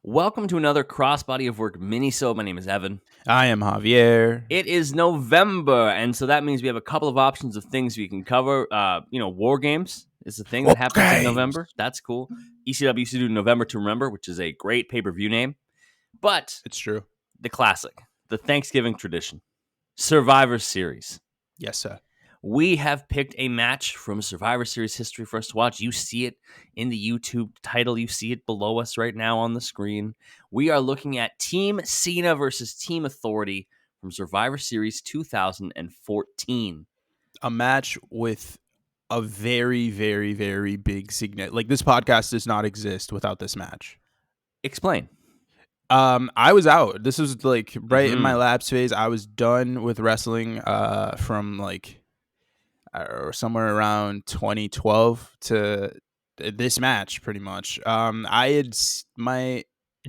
Welcome to another Crossbody of Work Minisode. My name is Evan. I am Javier. It is November, and so that means we have a couple of options of things we can cover. War games is the thing that happens in November. That's cool. ECW used to do November to Remember, which is a great pay-per-view name. But It's true. the classic, the Thanksgiving tradition, Survivor Series. Yes, sir. We have picked a match from Survivor Series history for us to watch. You see it in the YouTube title. You see it below us right now on the screen. We are looking at Team Cena versus Team Authority from Survivor Series 2014. A match with a very, very, very big significance. Like, this podcast does not exist without this match. Explain. I was out. This was like right in my lapse phase. I was done with wrestling from like somewhere around 2012 to this match, pretty much.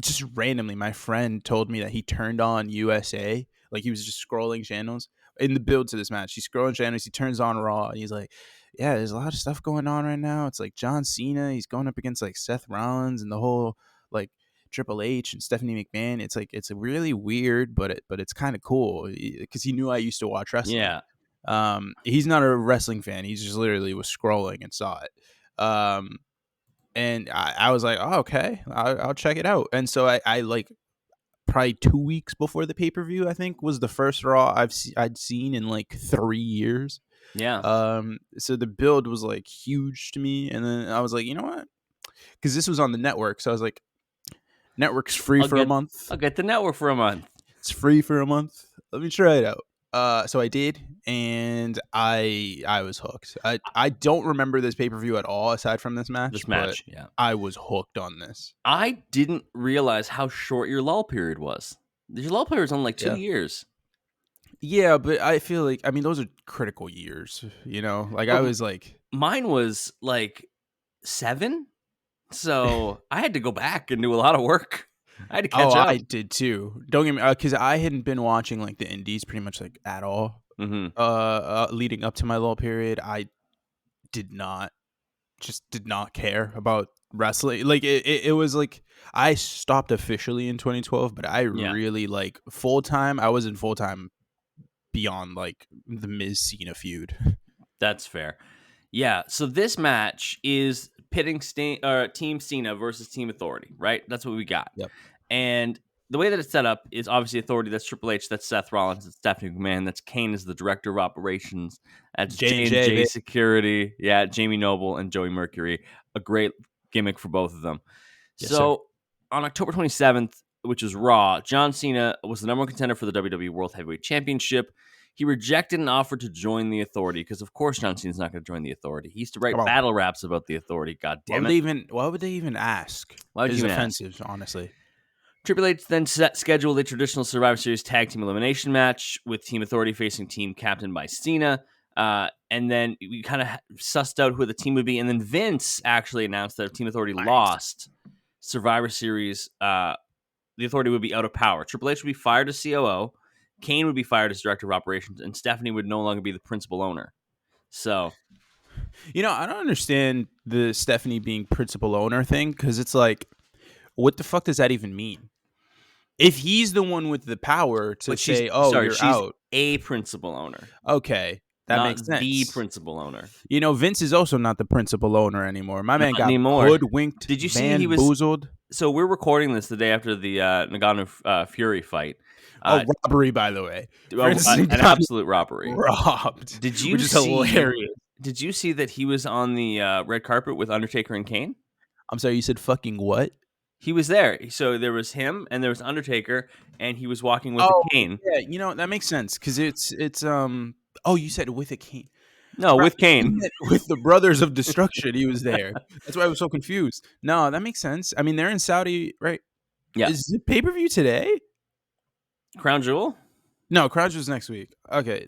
Just randomly, my friend told me that he turned on USA. Like, he was just scrolling channels in the build to this match. He's scrolling channels. He turns on Raw, and he's like, "Yeah, there's a lot of stuff going on right now. It's like John Cena. He's going up against like Seth Rollins and the whole like Triple H and Stephanie McMahon. It's like it's really weird, but it's kind of cool because he knew I used to watch wrestling. Yeah. He's not a wrestling fan. He just literally was scrolling and saw it. And I was like, oh, okay, I'll check it out. And so I like probably 2 weeks before the pay-per-view, I think, was the first Raw I'd seen in like 3 years. Yeah. So the build was like huge to me. And then I was like, you know what? Because this was on the network. So I was like, network's free for a month. I'll get the network for a month. It's free for a month. Let me try it out. So I did, and I was hooked. I don't remember this pay-per-view at all aside from this match. Yeah. I was hooked on this. I didn't realize how short your lull period was. Your lull period was only like 2 years. Yeah, but I feel like, I mean, those are critical years, you know? Like, I was like... Mine was like 7, so I had to go back and do a lot of work. I had to catch up. I did too. Don't get me, because I hadn't been watching like the indies pretty much like at all. Leading up to my lull period, I did not care about wrestling. Like it was like I stopped officially in 2012, but I really like full time. I wasn't full time beyond like the Miz Cena feud. That's fair. Yeah. So this match is pitting Team Cena versus Team Authority, right? That's what we got. Yep. And the way that it's set up is obviously Authority. That's Triple H. That's Seth Rollins. That's Stephanie McMahon. That's Kane as the Director of Operations. That's J&J Security. Yeah, Jamie Noble and Joey Mercury. A great gimmick for both of them. Yes, so on October 27th, which is Raw, John Cena was the number one contender for the WWE World Heavyweight Championship. He rejected an offer to join the Authority because, of course, John Cena's not going to join the Authority. He used to write battle raps about the Authority. God damn it! Why would they even ask? Why would you even offensive, ask? Honestly. Triple H then scheduled a traditional Survivor Series tag team elimination match with Team Authority facing Team Captain by Cena. And then we kind of sussed out who the team would be. And then Vince actually announced that if Team Authority lost Survivor Series, the Authority would be out of power. Triple H would be fired as COO. Kane would be fired as Director of Operations, and Stephanie would no longer be the principal owner. So, you know, I don't understand the Stephanie being principal owner thing, because it's like, what the fuck does that even mean? If he's the one with the power to say, you're out. A principal owner. Okay, that makes sense. The principal owner. You know, Vince is also not the principal owner anymore. My man got hoodwinked, Did you see he was bamboozled? So we're recording this the day after the Nagano Fury fight. Robbery, by the way. An absolute robbery. Robbed. Which is hilarious. Did you see that he was on the red carpet with Undertaker and Kane? I'm sorry, you said fucking what? He was there. So there was him and there was Undertaker, and he was walking with a cane. Yeah, you know, that makes sense, because it's you said with a cane. No, with Kane. With the Brothers of Destruction, he was there. That's why I was so confused. No, that makes sense. I mean, they're in Saudi, right? Yeah. Is it pay-per-view today? Crown Jewel? No, Crown Jewel's next week. Okay.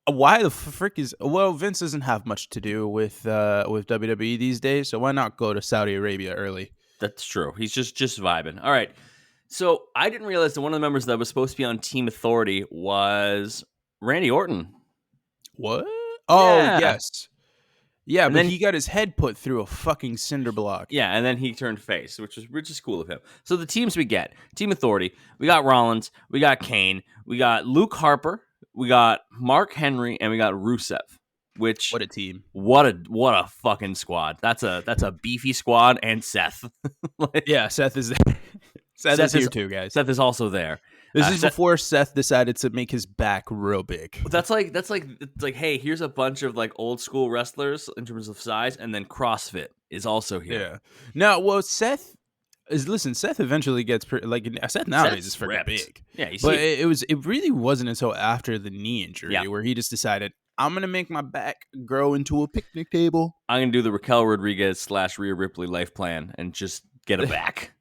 Why the frick is... Well, Vince doesn't have much to do with WWE these days, so why not go to Saudi Arabia early? That's true. He's just vibing. All right. So I didn't realize that one of the members that was supposed to be on Team Authority was Randy Orton. What? Oh, yes. Yeah, And but then he got his head put through a fucking cinder block. yeah, and then he turned face, which is cool of him. So the teams we get: Team Authority, we got Rollins, we got Kane, we got Luke Harper, we got Mark Henry, and we got Rusev. Which What a team! what a fucking squad. That's a beefy squad, and Seth. Yeah, Seth is there. Seth is here too, guys. Seth is also there. This is before Seth decided to make his back real big. That's like it's like, hey, here's a bunch of like old school wrestlers in terms of size, and then CrossFit is also here. Yeah. No, well, Seth eventually gets Seth nowadays is freaking big. Yeah, but it really wasn't until after the knee injury where he just decided, I'm gonna make my back grow into a picnic table. I'm gonna do the Raquel Rodriguez / Rhea Ripley life plan and just get a back.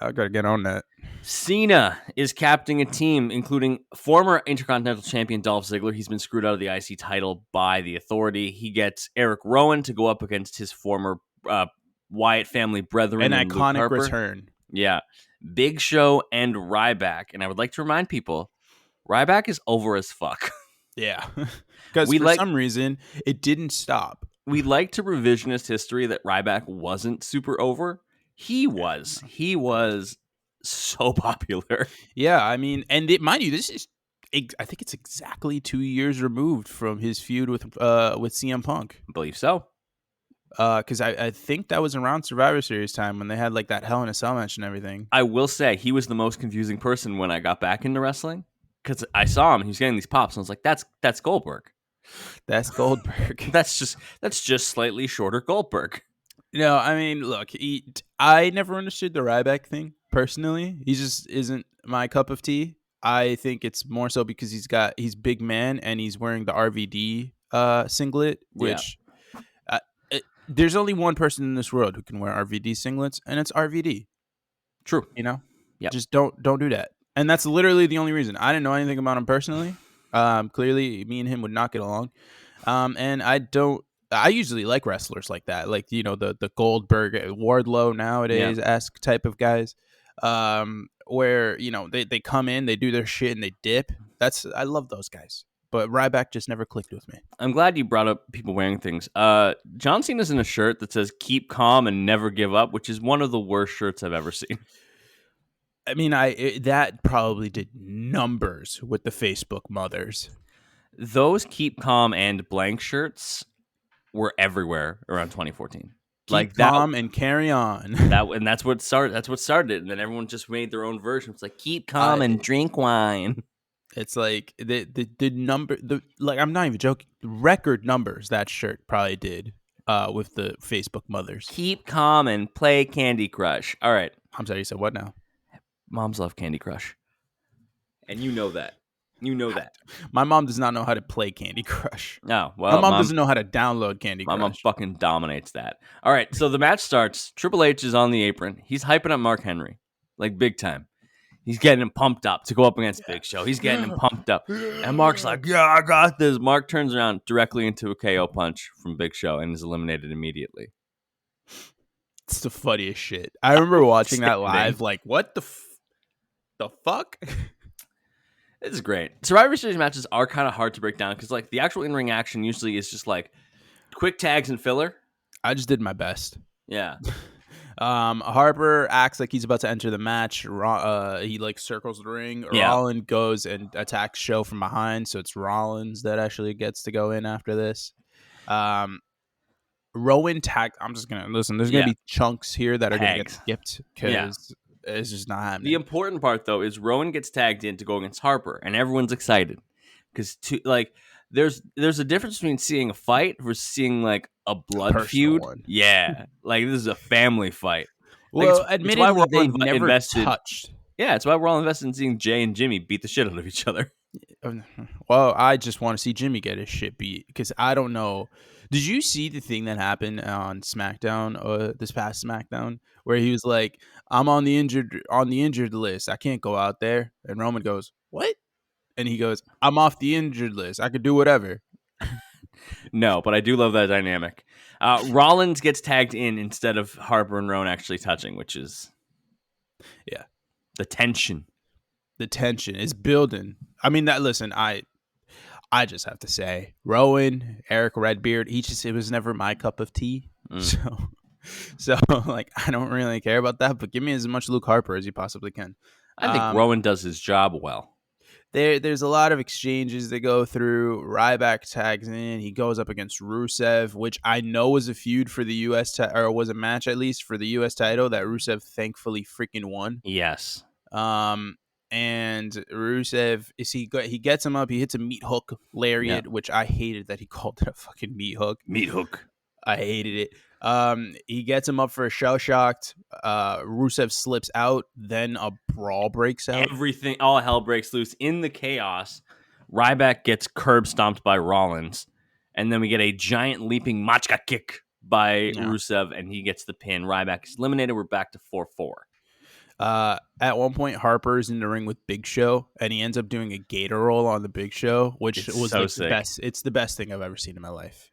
I gotta get on that. Cena is captaining a team, including former Intercontinental Champion Dolph Ziggler. He's been screwed out of the IC title by the Authority. He gets Eric Rowan to go up against his former Wyatt family brethren. An iconic return. Yeah. Big Show and Ryback. And I would like to remind people, Ryback is over as fuck. Yeah. Because for some reason, it didn't stop. We like to revisionist history that Ryback wasn't super over. He was so popular. Yeah, I mean, and mind you, this is, I think it's exactly 2 years removed from his feud with CM Punk. I believe so. Because I think that was around Survivor Series time when they had like that Hell in a Cell match and everything. I will say he was the most confusing person when I got back into wrestling, because I saw him and he was getting these pops and I was like, that's Goldberg. That's Goldberg. that's just slightly shorter Goldberg. No, I mean, look, I never understood the Ryback thing personally. He just isn't my cup of tea. I think it's more so because he's big man and he's wearing the RVD singlet, which there's only one person in this world who can wear RVD singlets, and it's RVD. True. You know? Yeah. Just don't do that. And that's literally the only reason. I didn't know anything about him personally. Clearly, me and him would not get along. And I usually like wrestlers like that, like, you know, the Goldberg, Wardlow nowadays-esque type of guys, where, you know, they come in, they do their shit, and they dip. I love those guys. But Ryback just never clicked with me. I'm glad you brought up people wearing things. John Cena's in a shirt that says "Keep calm and never give up," which is one of the worst shirts I've ever seen. I mean, that probably did numbers with the Facebook mothers. Those "Keep calm and blank" shirts were everywhere around 2014. Keep calm and carry on. And that's what started. That's what started it. And then everyone just made their own version. It's like, keep calm and drink wine. It's like the number, like, I'm not even joking. Record numbers that shirt probably did with the Facebook mothers. Keep calm and play Candy Crush. All right. I'm sorry, you said what now? Moms love Candy Crush. And you know that. You know that. My mom does not know how to play Candy Crush. No, well, my mom doesn't know how to download Candy Crush. My mom fucking dominates that. All right, so the match starts. Triple H is on the apron. He's hyping up Mark Henry, like big time. He's getting him pumped up to go up against Big Show. He's getting him pumped up. And Mark's like, yeah, I got this. Mark turns around directly into a KO punch from Big Show and is eliminated immediately. It's the funniest shit. I remember watching that live, like, what the fuck? This is great. Survivor Series matches are kind of hard to break down because, like, the actual in-ring action usually is just, like, quick tags and filler. I just did my best. Yeah. Harper acts like he's about to enter the match. He like circles the ring. Yeah. Rollins goes and attacks Show from behind, so it's Rollins that actually gets to go in after this. Rowan tagged. I'm just gonna listen. There's gonna be chunks here that are gonna get skipped because it's just not happening. The important part though is Rowan gets tagged in to go against Harper, and everyone's excited because there's a difference between seeing a fight versus seeing like a blood feud. One. Yeah, like this is a family fight. Well, admittedly, they've never touched. Yeah, it's why we're all invested in seeing Jay and Jimmy beat the shit out of each other. Well, I just want to see Jimmy get his shit beat because I don't know. Did you see the thing that happened on SmackDown, this past SmackDown, where he was like, "I'm on the injured list. I can't go out there." And Roman goes, "What?" And he goes, "I'm off the injured list. I could do whatever." No, but I do love that dynamic. Rollins gets tagged in instead of Harper and Rowan actually touching, which is the tension. The tension is building. I mean, listen, I I just have to say, Rowan, Eric Redbeard, it was never my cup of tea. So like, I don't really care about that, but give me as much Luke Harper as you possibly can. I think Rowan does his job well. There's a lot of exchanges they go through. Ryback tags in. He goes up against Rusev, which I know was a feud for the U.S. Or was a match at least for the U.S. title that Rusev thankfully freaking won. Yes. And Rusev he gets him up. He hits a meat hook lariat, which I hated that he called it a fucking meat hook. Meat hook. I hated it. He gets him up for a shell shocked. Rusev slips out. Then a brawl breaks out. All hell breaks loose in the chaos. Ryback gets curb stomped by Rollins, and then we get a giant leaping machka kick by Rusev, and he gets the pin. Ryback is eliminated. We're back to 4-4. At one point, Harper's in the ring with Big Show, and he ends up doing a gator roll on the Big Show, which was so the best. It's the best thing I've ever seen in my life.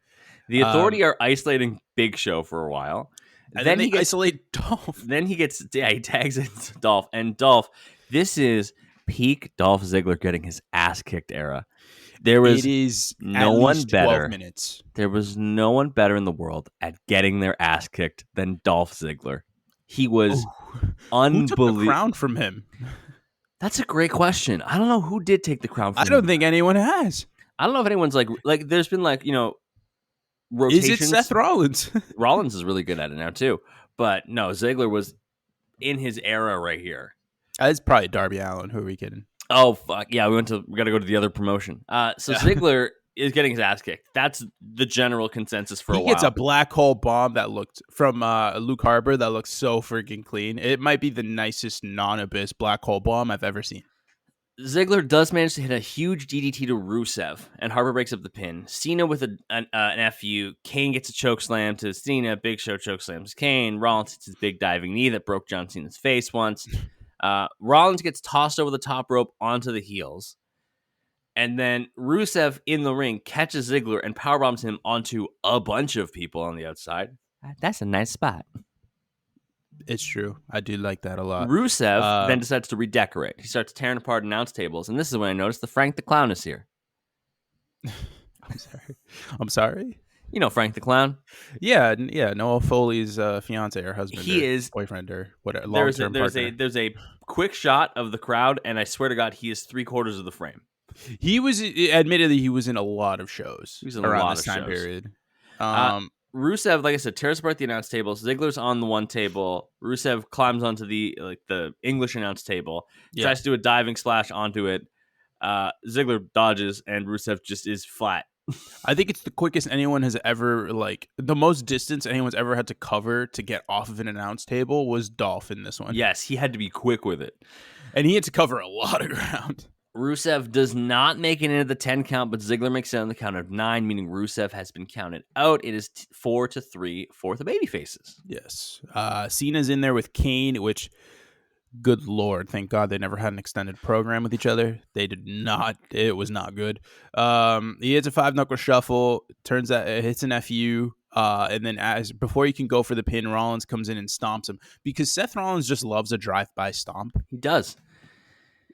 The Authority are isolating Big Show for a while. And then he isolate Dolph. Then he tags in Dolph. And Dolph, this is peak Dolph Ziggler getting his ass kicked era. There was no one better. Minutes. There was no one better in the world at getting their ass kicked than Dolph Ziggler. He was unbelievable. Who took the crown from him? That's a great question. I don't know who did take the crown from him. I don't think anyone has. I don't know if anyone's like there's been rotations. Is it Seth Rollins? Rollins is really good at it now too. But no, Ziggler was in his era right here. It's probably Darby Allin. Who are we kidding? Oh fuck yeah, we got to go to the other promotion. So Ziggler is getting his ass kicked. That's the general consensus for a while. He gets a black hole bomb that looked from Luke Harper that looks so freaking clean. It might be the nicest non-abyss black hole bomb I've ever seen. Ziggler does manage to hit a huge DDT to Rusev, and Harper breaks up the pin. Cena with an FU. Kane gets a choke slam to Cena. Big Show choke slams Kane. Rollins hits his big diving knee that broke John Cena's face once. Rollins gets tossed over the top rope onto the heels. And then Rusev in the ring catches Ziggler and powerbombs him onto a bunch of people on the outside. That's a nice spot. It's true. I do like that a lot. Rusev then decides to redecorate. He starts tearing apart announce tables, and this is when I noticed the Frank the Clown is here. I'm sorry? You know Frank the Clown? Yeah. Noah Foley's fiance or husband boyfriend or whatever. Long-term partner. There's a quick shot of the crowd, and I swear to God, he is 3/4 of the frame. He was, admittedly, he was in a lot of shows. He was in around this time period. Rusev, like I said, tears apart the announce table. Ziggler's on the one table. Rusev climbs onto the English announce table. Tries to do a diving splash onto it. Ziggler dodges, and Rusev just is flat. I think it's the quickest anyone has ever, the most distance anyone's ever had to cover to get off of an announce table was Dolph in this one. Yes, he had to be quick with it. And he had to cover a lot of ground. Rusev does not make it into the 10 count, but Ziggler makes it on the count of 9, meaning Rusev has been counted out. It is 4-3 for the babyfaces. Yes. Cena's in there with Kane, which, good Lord, thank God they never had an extended program with each other. They did not. It was not good. He hits a 5-knuckle shuffle, turns out it hits an FU. And then before he can go for the pin, Rollins comes in and stomps him because Seth Rollins just loves a drive-by stomp. He does.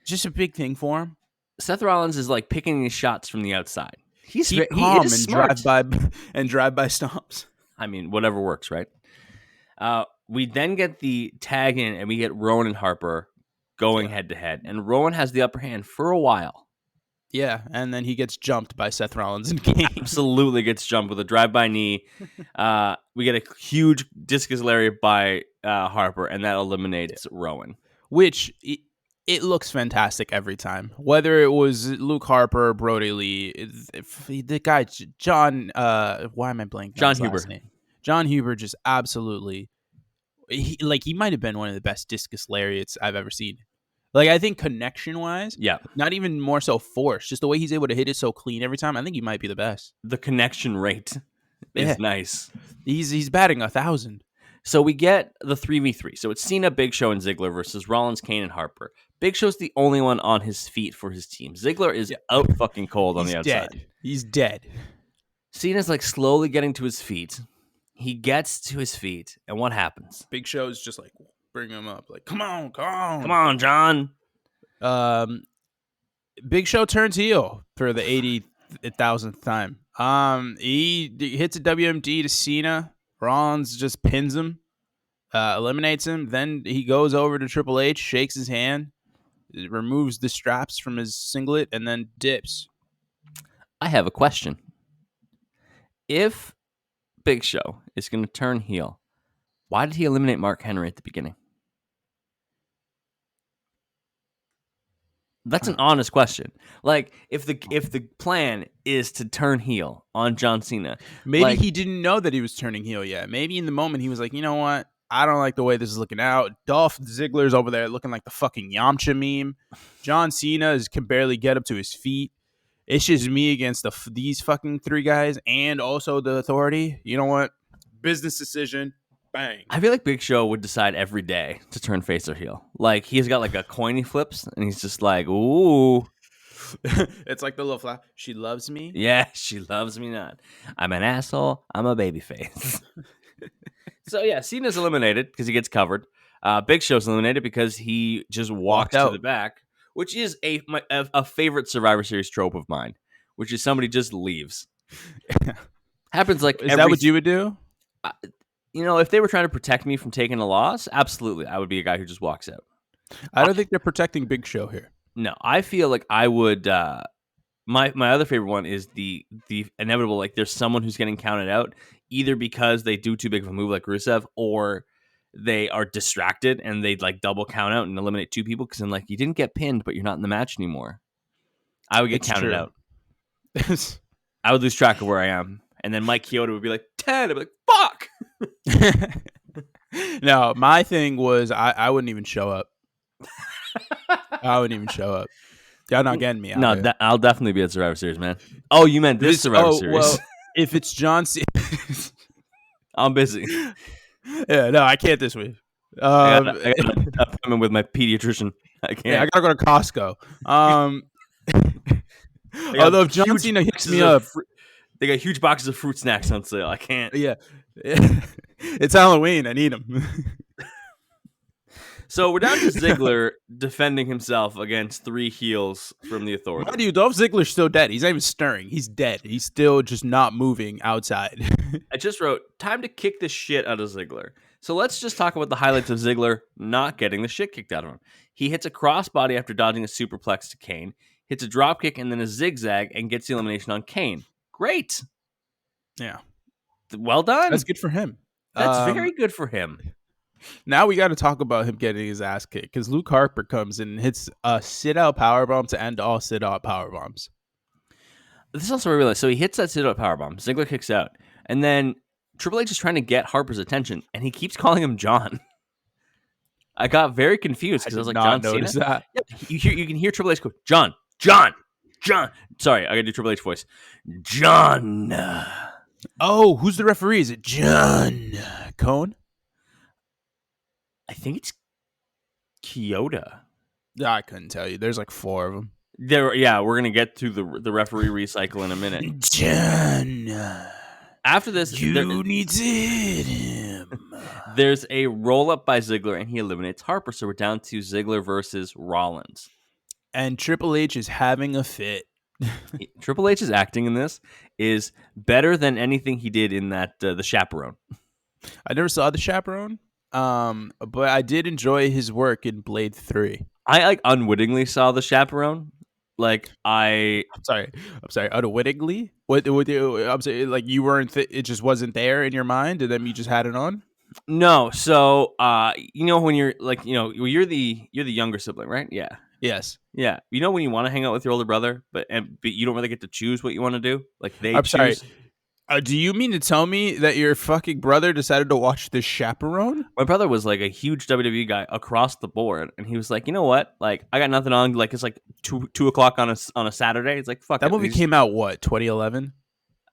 Just a big thing for him. Seth Rollins is like picking his shots from the outside. He's calm and drive-by stomps. I mean, whatever works, right? We then get the tag in, and we get Rowan and Harper going head-to-head. And Rowan has the upper hand for a while. Yeah, and then he gets jumped by Seth Rollins and Kane. Absolutely gets jumped with a drive-by knee. We get a huge discus lariat by Harper, and that eliminates Rowan. Which... It looks fantastic every time. Whether it was Luke Harper, Brody Lee, the guy, John, why am I blanking? John Huber. John Huber just absolutely, he might have been one of the best discus lariats I've ever seen. I think connection-wise, not even more so force, just the way he's able to hit it so clean every time, I think he might be the best. The connection rate is nice. He's batting 1,000. So we get the 3v3. So it's Cena, Big Show, and Ziggler versus Rollins, Kane, and Harper. Big Show's the only one on his feet for his team. Ziggler is out fucking cold on the outside. He's dead. Cena's slowly getting to his feet. He gets to his feet, and what happens? Big Show's just bring him up. Come on, John. Big Show turns heel for the 1,000th time. He hits a WMD to Cena. Rollins just pins him, eliminates him. Then he goes over to Triple H, shakes his hand, removes the straps from his singlet, and then dips. I have a question. If Big Show is going to turn heel, why did he eliminate Mark Henry at the beginning? That's an honest question. Like, if the plan is to turn heel on John Cena, maybe he didn't know that he was turning heel yet. Maybe in the moment he was like, you know what? I don't like the way this is looking out. Dolph Ziggler's over there looking like the fucking Yamcha meme. John Cena can barely get up to his feet. It's just me against these fucking three guys and also the Authority. You know what? Business decision. Bang. I feel like Big Show would decide every day to turn face or heel. Like, he's got like a coin he flips, and he's just like, ooh. It's like the little flap. She loves me. Yeah, she loves me not. I'm an asshole. I'm a babyface. So yeah, Cena's eliminated because he gets covered. Big Show's eliminated because he just walks to the back, which is a favorite Survivor Series trope of mine, which is somebody just leaves. Happens like is that what you would do? If they were trying to protect me from taking a loss, absolutely, I would be a guy who just walks out. I don't think they're protecting Big Show here. No, I feel like I would. My other favorite one is the inevitable. Like, there's someone who's getting counted out either because they do too big of a move like Rusev, or they are distracted and they like double count out and eliminate two people because then like you didn't get pinned, but you're not in the match anymore. I would get counted out. I would lose track of where I am, and then Mike Chioda would be like 10. I'd be like, fuck. No, my thing was I wouldn't even show up. I wouldn't even show up. Y'all not getting me out. No, I'll definitely be at Survivor Series, man. Oh, you meant this Survivor Series? Well, if it's John Cena, I'm busy. Yeah, no, I can't this week. I got an appointment with my pediatrician. I can't. Yeah, I gotta go to Costco. Although if John Cena hits me up, they got huge boxes of fruit snacks on sale. I can't. Yeah. It's Halloween. I need them. So we're down to Ziggler defending himself against three heels from the Authority. Why do you? Dolph Ziggler's still dead. He's not even stirring. He's dead. He's still just not moving outside. I just wrote, time to kick the shit out of Ziggler. So let's just talk about the highlights of Ziggler not getting the shit kicked out of him. He hits a crossbody after dodging a superplex to Kane, hits a dropkick and then a zigzag, and gets the elimination on Kane. Great. Yeah. Well done. That's good for him. That's very good for him. Now we got to talk about him getting his ass kicked because Luke Harper comes in and hits a sit-out powerbomb to end all sit-out powerbombs. This is also where I realized. So he hits that sit-out powerbomb. Ziggler kicks out. And then Triple H is trying to get Harper's attention, and he keeps calling him John. I got very confused because I was like, John Cena? That. Yeah, you can hear Triple H go, John. Sorry, I got to do Triple H voice. John. Oh, who's the referee? Is it John Cone? I think it's Chioda. I couldn't tell you. There's like 4 of them. We're gonna get to the referee recycle in a minute. John, after this, you need to hit him. There's a roll up by Ziggler, and he eliminates Harper. So we're down to Ziggler versus Rollins, and Triple H is having a fit. Triple H's acting in this is better than anything he did in that the Chaperone. I never saw the Chaperone. But I did enjoy his work in Blade 3. I like unwittingly saw the Chaperone. Like I'm sorry, unwittingly. What? I'm saying, like you weren't. It just wasn't there in your mind, and then you just had it on. No, so when you're like you're the younger sibling, right? Yeah. Yes. Yeah. You know when you want to hang out with your older brother, but you don't really get to choose what you want to do. Like I'm choose. Sorry. Do you mean to tell me that your fucking brother decided to watch The Chaperone? My brother was like a huge WWE guy across the board, and he was like, you know what? Like, I got nothing on. Like, it's like 2 o'clock on a Saturday. It's like, fuck. That movie came out what, 2011?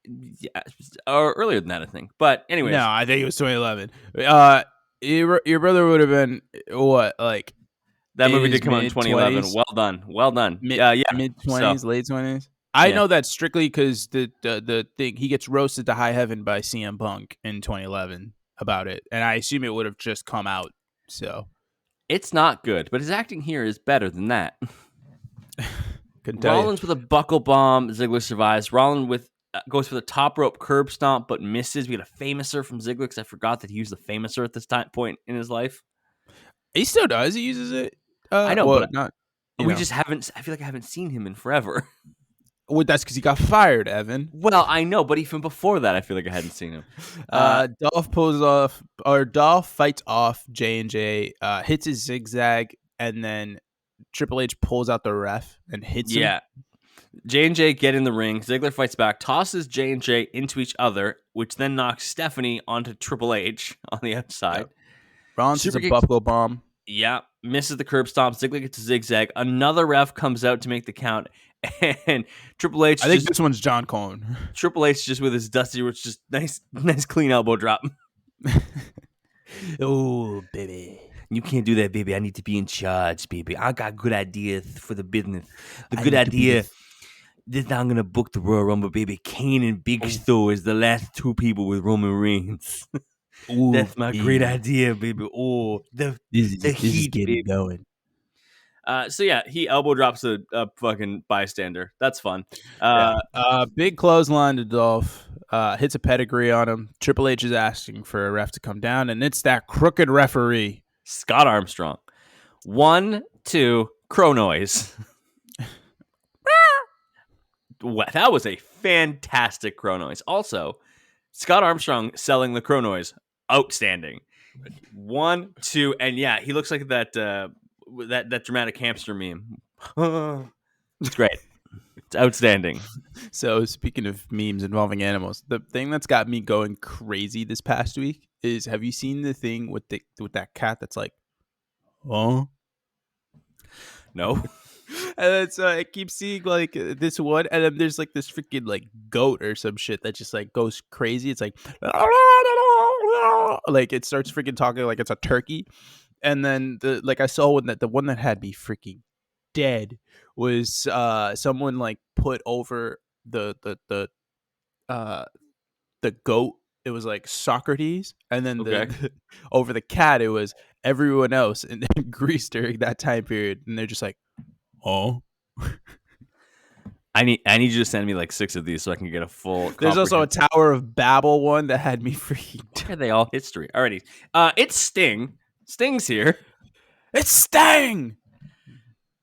Yeah, or earlier than that, I think. But anyway, no, I think it was 2011. Your brother would have been what, like that movie did come out in 2011. Well done. Mid 20s, late 20s. I know that strictly because the thing, he gets roasted to high heaven by CM Punk in 2011 about it, and I assume it would have just come out. So it's not good, but his acting here is better than that. Couldn't tell Rollins with a buckle bomb. Ziggler survives. Rollins goes for the top rope curb stomp, but misses. We get a famouser from Ziggler because I forgot that he used the famouser at this point in his life. He still does. He uses it. I know, but not. Just haven't. I feel like I haven't seen him in forever. Well, that's because he got fired, Evan. Well, I know, but even before that, I feel like I hadn't seen him. Dolph fights off J&J, hits his zigzag, and then Triple H pulls out the ref and hits him. Yeah. J&J get in the ring. Ziggler fights back, tosses J&J into each other, which then knocks Stephanie onto Triple H on the outside. Yep. Rollins is a buffalo bomb. Yeah, misses the curb stomp. Ziggler gets a zigzag. Another ref comes out to make the count, and Triple H. I think this one's John Cone. Triple H just with his dusty, which just nice clean elbow drop. Oh, baby. You can't do that, baby. I need to be in charge, baby. I got good ideas for the business. The good idea. This time I'm going to book the Royal Rumble, baby. Kane and Big Show is the last two people with Roman Reigns. Ooh, that's my great idea, baby. Oh, the heat, is getting going. So yeah, he elbow drops a fucking bystander. That's fun. Big clothesline to Dolph. Hits a pedigree on him. Triple H is asking for a ref to come down, and it's that crooked referee, Scott Armstrong. 1, 2, crow noise. That was a fantastic crow noise. Also, Scott Armstrong selling the crow noise, outstanding. 1, 2, and yeah, he looks like that dramatic hamster meme. It's great. It's outstanding. So speaking of memes involving animals, the thing that's got me going crazy this past week is, have you seen the thing with that cat that's like, oh? No. And it's I keep seeing like this one, and then there's like this freaking like goat or some shit that just like goes crazy. It's like it starts freaking talking like it's a turkey. And then I saw one the one that had me freaking dead was someone like put over the goat. It was like Socrates, and then over the cat it was everyone else in Greece during that time period, and they're just like, oh. I need you to send me like 6 of these so I can get a full. There's also a Tower of Babel one that had me freaking. Are they all history? Alrighty. It's Sting. Sting's here. It's Sting.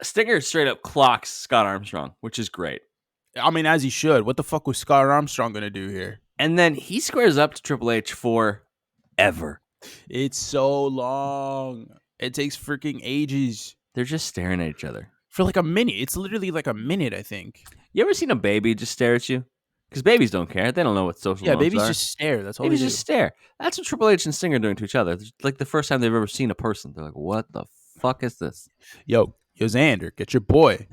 Stinger straight up clocks Scott Armstrong, which is great. I mean, as he should. What the fuck was Scott Armstrong gonna do here? And then he squares up to Triple H for ever. It's so long. It takes freaking ages. They're just staring at each other. For like a minute. It's literally like a minute, I think. You ever seen a baby just stare at you? Because babies don't care. They don't know what social norms babies are. just stare. That's all babies they do. just stare. That's what Triple H and Sting are doing to each other. It's like the first time they've ever seen a person. They're like, what the fuck is this? Yo, Xander, get your boy.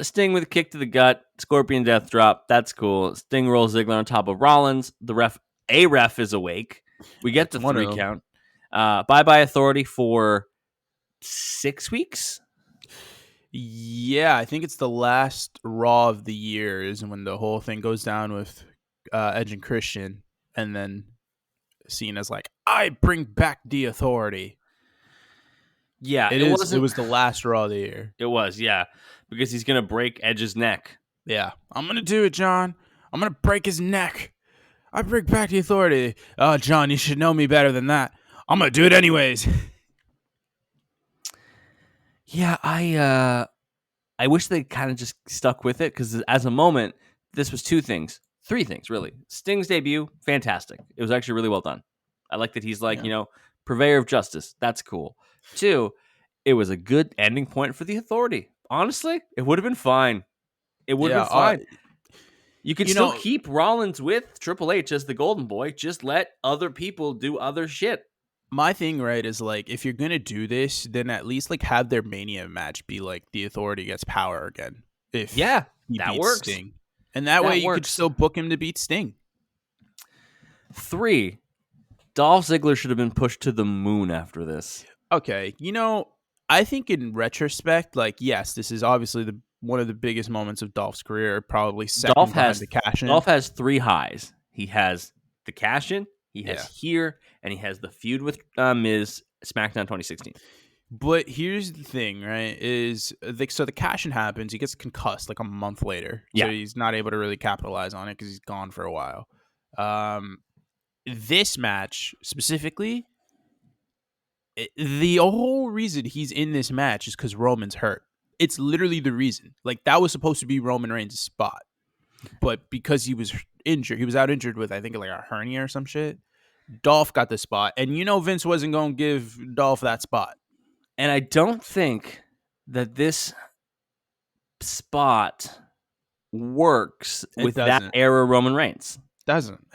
Sting with a kick to the gut. Scorpion death drop. That's cool. Sting rolls Ziggler on top of Rollins. A ref is awake. We get the 3 count. Bye-bye authority for 6 weeks. Yeah, I think it's the last Raw of the year is when the whole thing goes down with Edge and Christian, and then Cena's like, I bring back the authority. Yeah, it was the last Raw of the year. It was, yeah, because he's going to break Edge's neck. Yeah, I'm going to do it, John. I'm going to break his neck. I bring back the authority. Oh, John, you should know me better than that. I'm going to do it anyways. Yeah, I wish they kind of just stuck with it, because as a moment, this was 3 things, really. Sting's debut, fantastic. It was actually really well done. I like that he's like, purveyor of justice. That's cool. 2, it was a good ending point for the authority. Honestly, it would have been fine. It would have been fine. You could still keep Rollins with Triple H as the golden boy. Just let other people do other shit. My thing, right, is like, if you're gonna do this, then at least like have their Mania match be like the authority gets power again. If that beats works, Sting. And that way you could still book him to beat Sting. 3, Dolph Ziggler should have been pushed to the moon after this. Okay, I think in retrospect, like, yes, this is obviously one of the biggest moments of Dolph's career, probably second behind the cash-in. Dolph has 3 highs. He has the cash-in, he has here, and he has the feud with Miz, SmackDown 2016. But here's the thing, right? So the cash-in happens. He gets concussed like a month later. Yeah. So he's not able to really capitalize on it because he's gone for a while. This match specifically, the whole reason he's in this match is because Roman's hurt. It's literally the reason. Like, that was supposed to be Roman Reigns' spot. But because he was injured, he was out injured with, I think, like a hernia or some shit. Dolph got the spot. And Vince wasn't going to give Dolph that spot. And I don't think that this spot works with that era Roman Reigns.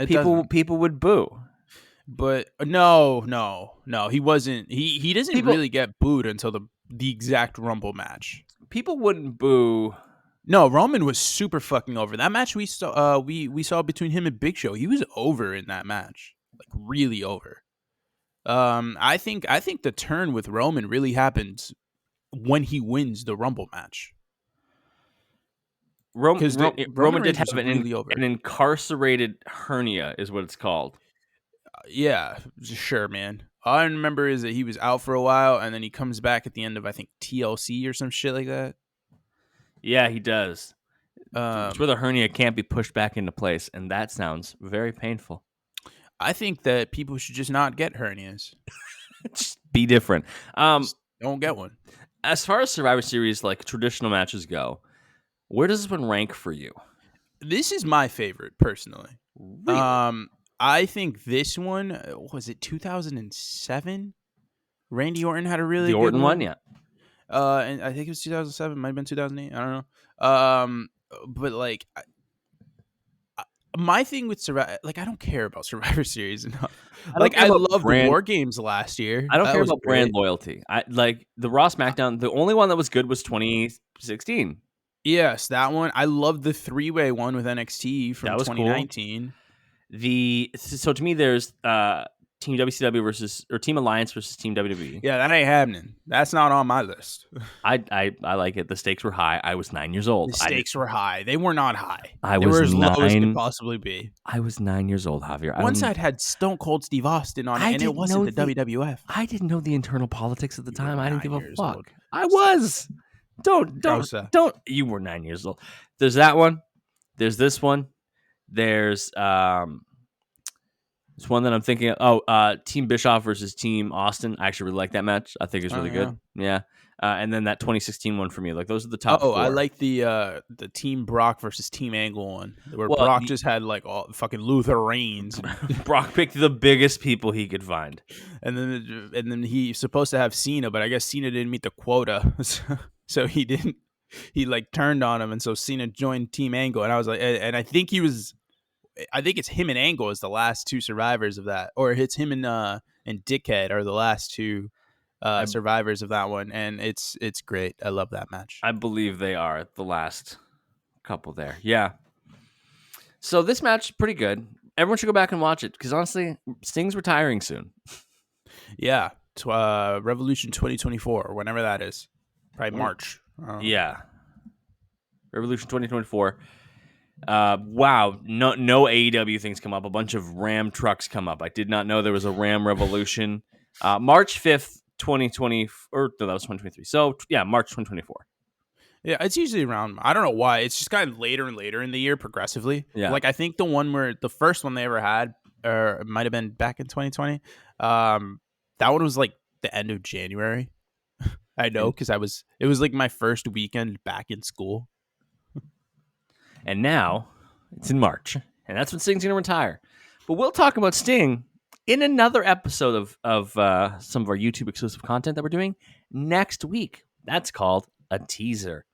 People would boo. But no, he wasn't. He doesn't really get booed until the exact Rumble match. People wouldn't boo. No, Roman was super fucking over. That match we saw between him and Big Show. He was over in that match, like really over. I think the turn with Roman really happens when he wins the Rumble match. Roman did have an incarcerated hernia, is what it's called. Yeah, sure, man. All I remember is that he was out for a while, and then he comes back at the end of, I think, TLC or some shit like that. Yeah, he does. It's where the hernia can't be pushed back into place, and that sounds very painful. I think that people should just not get hernias. Just be different. Just don't get one. As far as Survivor Series, like traditional matches go, where does this one rank for you? This is my favorite, personally. Really? I think this one, was it 2007? Randy Orton had a really good Orton one, yeah. And I think it was 2007. Might have been 2008. I don't know. But like, my thing with Survivor, like, I don't care about Survivor Series enough. I loved War Games last year. I don't care about brand loyalty. I like the Raw SmackDown. The only one that was good was 2016. Yes, that one. I loved the 3-way one with NXT from 2019. Cool. So to me, there's Team WCW versus Team Alliance versus Team WWE. Yeah, that ain't happening. That's not on my list. I like it. The stakes were high. I was 9 years old. The stakes were high. They were not high. They were as low as could possibly be. I was 9 years old, Javier. One side had Stone Cold Steve Austin on it, and it wasn't the WWF. I didn't know the internal politics at the time. I didn't give a fuck. Old. I was. Don't. You were 9 years old. There's that one. There's this one. There's it's one that I'm thinking of. Team Bischoff versus Team Austin. I actually really like that match. I think it's really good. Yeah. And then that 2016 one for me. Like, those are the top four. I like the Team Brock versus Team Angle one, where Brock just had like all fucking Luther Reigns. Brock picked the biggest people he could find, and then he's supposed to have Cena, but I guess Cena didn't meet the quota, so he didn't. He like turned on him, and so Cena joined Team Angle, and I was like, and I think it's him and Angle as the last two survivors of that, or it's him and Dickhead are the last two survivors of that one, and it's great. I love that match. I believe they are the last couple there. Yeah. So this match, pretty good. Everyone should go back and watch it, because honestly, Sting's retiring soon. Yeah. Revolution 2024, or whenever that is. Probably March. Yeah. Revolution 2024. Wow. No AEW things come up. A bunch of Ram trucks come up. I did not know there was a Ram Revolution. March 5th, 2020. Or no, that was 2023. So, yeah, March 2024. Yeah, it's usually around. I don't know why. It's just kind of later and later in the year progressively. Yeah. Like, I think the first one they ever had, or it might have been back in 2020. That one was like the end of January. I know, because it was like my first weekend back in school. And now it's in March, and that's when Sting's going to retire. But we'll talk about Sting in another episode of some of our YouTube exclusive content that we're doing next week. That's called a teaser.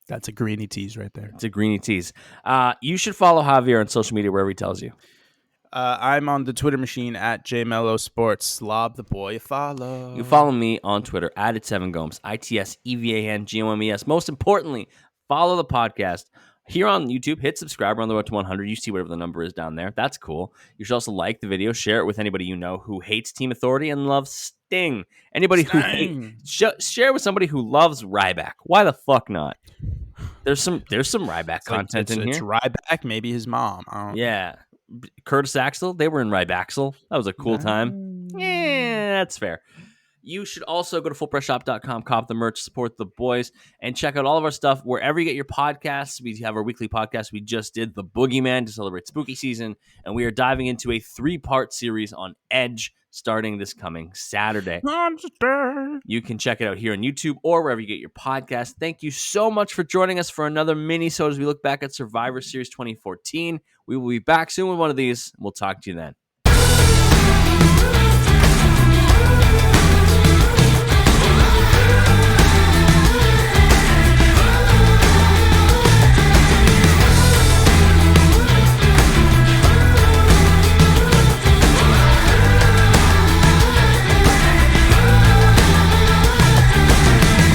That's a greeny tease right there. It's a greeny tease. You should follow Javier on social media wherever he tells you. I'm on the Twitter machine at JMelloSports. Slob the boy, follow. You follow me on Twitter at It's7Gomes, ITSEVANGOMES. Most importantly, follow the podcast here on YouTube. Hit subscribe. We're on the road to 100. You see whatever the number is down there. That's cool. You should also like the video. Share it with anybody you know who hates Team Authority and loves Sting. Anybody who share with somebody who loves Ryback. Why the fuck not? There's some Ryback content in here. It's Ryback, maybe his mom. Yeah. Curtis Axel, they were in Rybaxel. That was a cool time. Yeah, that's fair. You should also go to fullpressshop.com, cop the merch, support the boys, and check out all of our stuff wherever you get your podcasts. We have our weekly podcast. We just did The Boogeyman to celebrate spooky season, and we are diving into a 3-part series on Edge starting this coming Saturday. Monster. You can check it out here on YouTube or wherever you get your podcast. Thank you so much for joining us for another mini-sode as we look back at Survivor Series 2014. We will be back soon with one of these. We'll talk to you then.